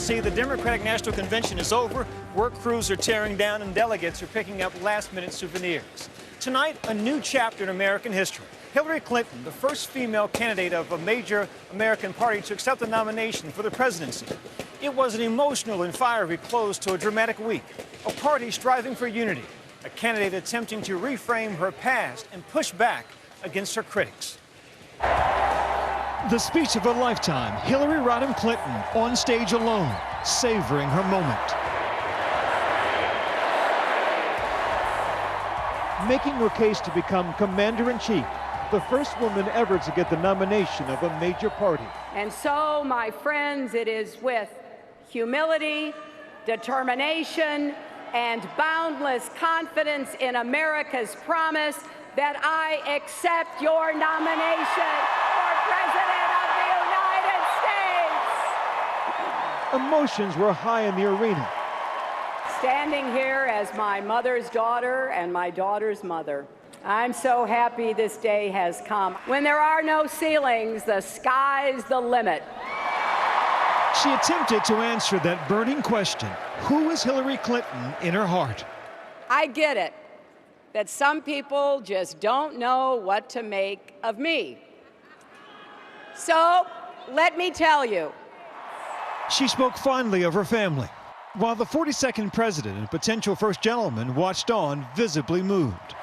See, the Democratic National Convention is over. Work crews are tearing down and delegates are picking up last-minute souvenirs. Tonight, a new chapter in American history. Hillary Clinton, the first female candidate of a major American party to accept the nomination for the presidency. It was an emotional and fiery close to a dramatic week. A party striving for unity. A candidate attempting to reframe her past and push back against her critics. The speech of a lifetime, Hillary Rodham Clinton on stage alone, savoring her moment. Making her case to become commander-in-chief, the first woman ever to get the nomination of a major party. And so, my friends, it is with humility, determination, and boundless confidence in America's promise that I accept your nomination for President of the United States. Emotions were high in the arena. Standing here as my mother's daughter and my daughter's mother, I'm so happy this day has come. When there are no ceilings, the sky's the limit. She attempted to answer that burning question, who is Hillary Clinton in her heart? I get it, that some people just don't know what to make of me. So, let me tell you. She spoke fondly of her family, while the 42nd president and potential first gentleman watched on, visibly moved.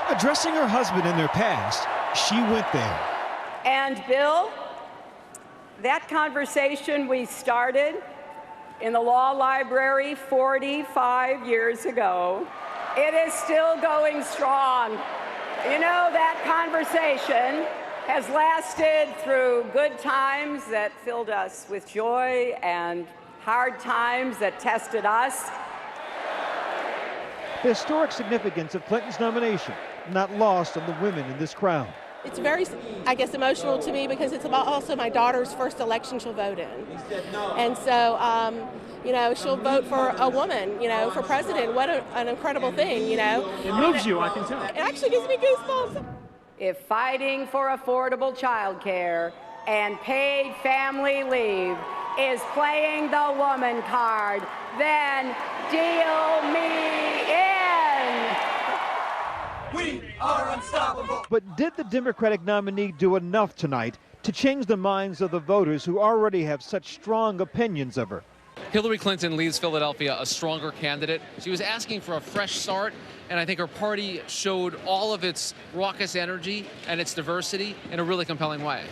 Addressing her husband in their past, she went there. And Bill, that conversation we started in the law library 45 years ago, it is still going strong. You know, that conversation has lasted through good times that filled us with joy and hard times that tested us. The historic significance of Clinton's nomination, not lost on the women in this crowd. It's very, I guess, emotional to me because it's about also my daughter's first election she'll vote in. And so, you know, she'll vote for a woman, you know, for president. What an incredible thing, you know. It moves you, I can tell. It actually gives me goosebumps. If fighting for affordable child care and paid family leave is playing the woman card, then deal me in. We are unstoppable. But did the Democratic nominee do enough tonight to change the minds of the voters who already have such strong opinions of her? Hillary Clinton leaves Philadelphia a stronger candidate. She was asking for a fresh start, and I think her party showed all of its raucous energy and its diversity in a really compelling way.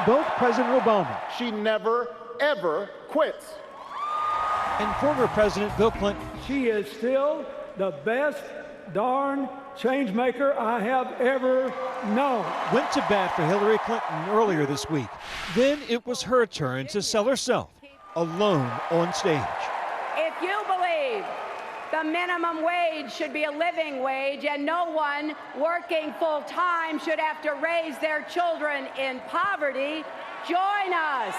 Both President Obama, She never, ever quits. and former President Bill Clinton She is still the best darn change maker I have ever known. went to bat for Hillary Clinton earlier this week. Then it was her turn to sell herself, alone on stage. If you believe the minimum wage should be a living wage and no one working full-time should have to raise their children in poverty, join us.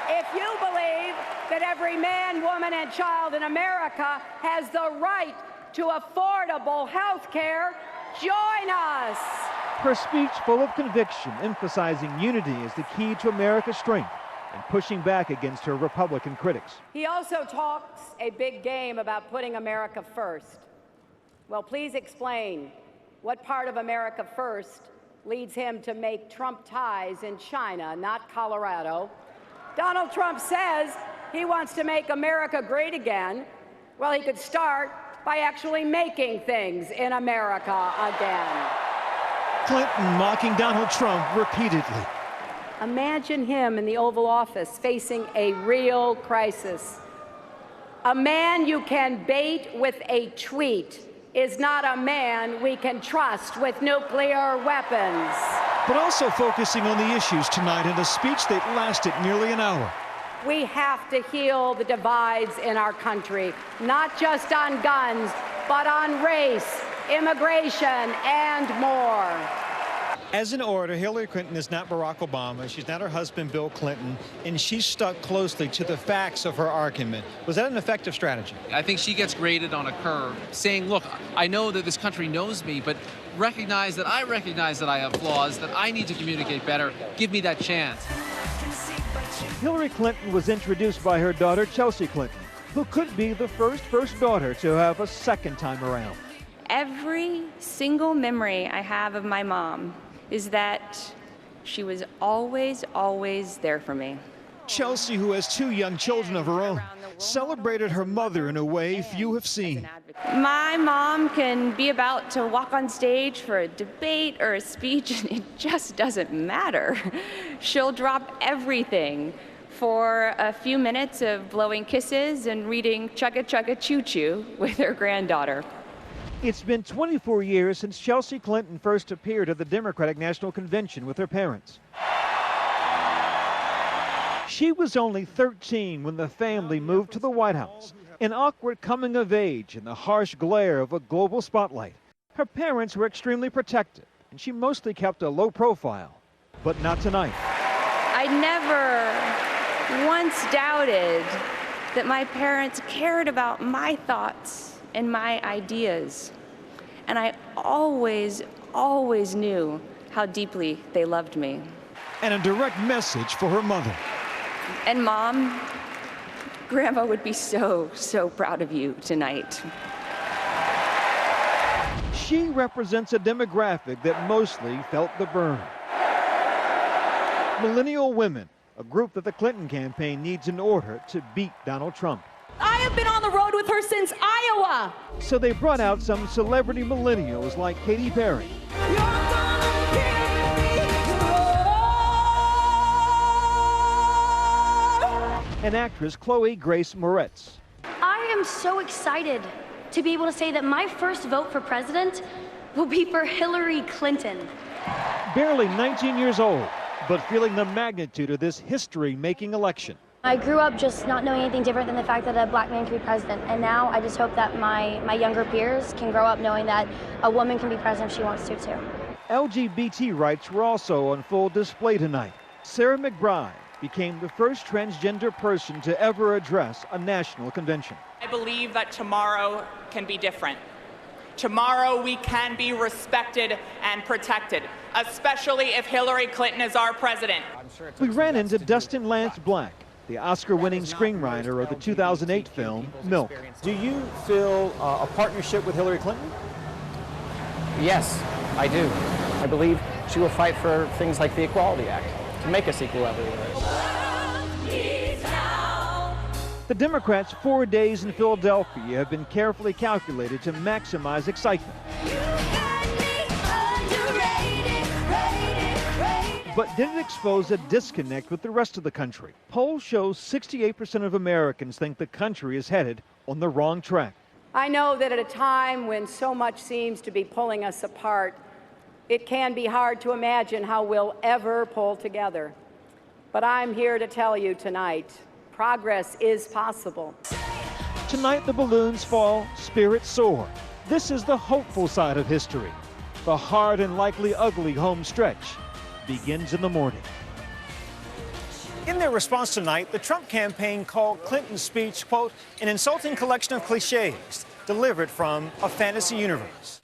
If you believe that every man, woman, and child in America has the right to affordable health care, join us. Her speech full of conviction, emphasizing unity as the key to America's strength and pushing back against her Republican critics. He also talks a big game about putting America first. Well, please explain what part of America first leads him to make Trump ties in China, not Colorado. Donald Trump says he wants to make America great again. Well, he could start by actually making things in America again. Clinton mocking Donald Trump repeatedly. Imagine him in the Oval Office facing a real crisis. A man you can bait with a tweet is not a man we can trust with nuclear weapons. But also focusing on the issues tonight in a speech that lasted nearly an hour. We have to heal the divides in our country, not just on guns, but on race, immigration, and more. As an orator, Hillary Clinton is not Barack Obama. She's not her husband, Bill Clinton, and she stuck closely to the facts of her argument. Was that an effective strategy? I think she gets graded on a curve, saying, look, I know that this country knows me, but recognize that I have flaws, that I need to communicate better. Give me that chance. Hillary Clinton was introduced by her daughter, Chelsea Clinton, who could be the first daughter to have a second time around. Every single memory I have of my mom is that she was always, always there for me. Chelsea, who has 2 young children of her own, celebrated her mother in a way few have seen. My mom can be about to walk on stage for a debate or a speech, and it just doesn't matter. She'll drop everything for a few minutes of blowing kisses and reading Chugga Chugga Choo Choo with her granddaughter. It's been 24 years since Chelsea Clinton first appeared at the Democratic National Convention with her parents. She was only 13 when the family moved to the White House, an awkward coming of age in the harsh glare of a global spotlight. Her parents were extremely protective, and she mostly kept a low profile, but not tonight. I never once doubted that my parents cared about my thoughts and my ideas. And I always, always knew how deeply they loved me. And a direct message for her mother. And Mom, Grandma would be so, so proud of you tonight. She represents a demographic that mostly felt the burn. Millennial women, a group that the Clinton campaign needs in order to beat Donald Trump. I have been on the road with her since Iowa. So they brought out some celebrity millennials like Katy Perry. And actress Chloe Grace Moretz. I am so excited to be able to say that my first vote for president will be for Hillary Clinton. Barely 19 years old, but feeling the magnitude of this history-making election. I grew up just not knowing anything different than the fact that a black man can be president. And now I just hope that my younger peers can grow up knowing that a woman can be president if she wants to, too. LGBT rights were also on full display tonight. Sarah McBride became the first transgender person to ever address a national convention. I believe that tomorrow can be different. Tomorrow we can be respected and protected, especially if Hillary Clinton is our president. We ran into Dustin Lance Black, the Oscar-winning screenwriter of the 2008 film, Milk. Do you feel a partnership with Hillary Clinton? Yes, I do. I believe she will fight for things like the Equality Act to make us equal everywhere. The Democrats' 4 days in Philadelphia have been carefully calculated to maximize excitement. But did it expose a disconnect with the rest of the country? Polls show 68% of Americans think the country is headed on the wrong track. I know that at a time when so much seems to be pulling us apart, it can be hard to imagine how we'll ever pull together. But I'm here to tell you tonight, progress is possible. Tonight the balloons fall, spirits soar. This is the hopeful side of history. The hard and likely ugly home stretch begins in the morning. In their response tonight, the Trump campaign called Clinton's speech, quote, an insulting collection of cliches delivered from a fantasy universe.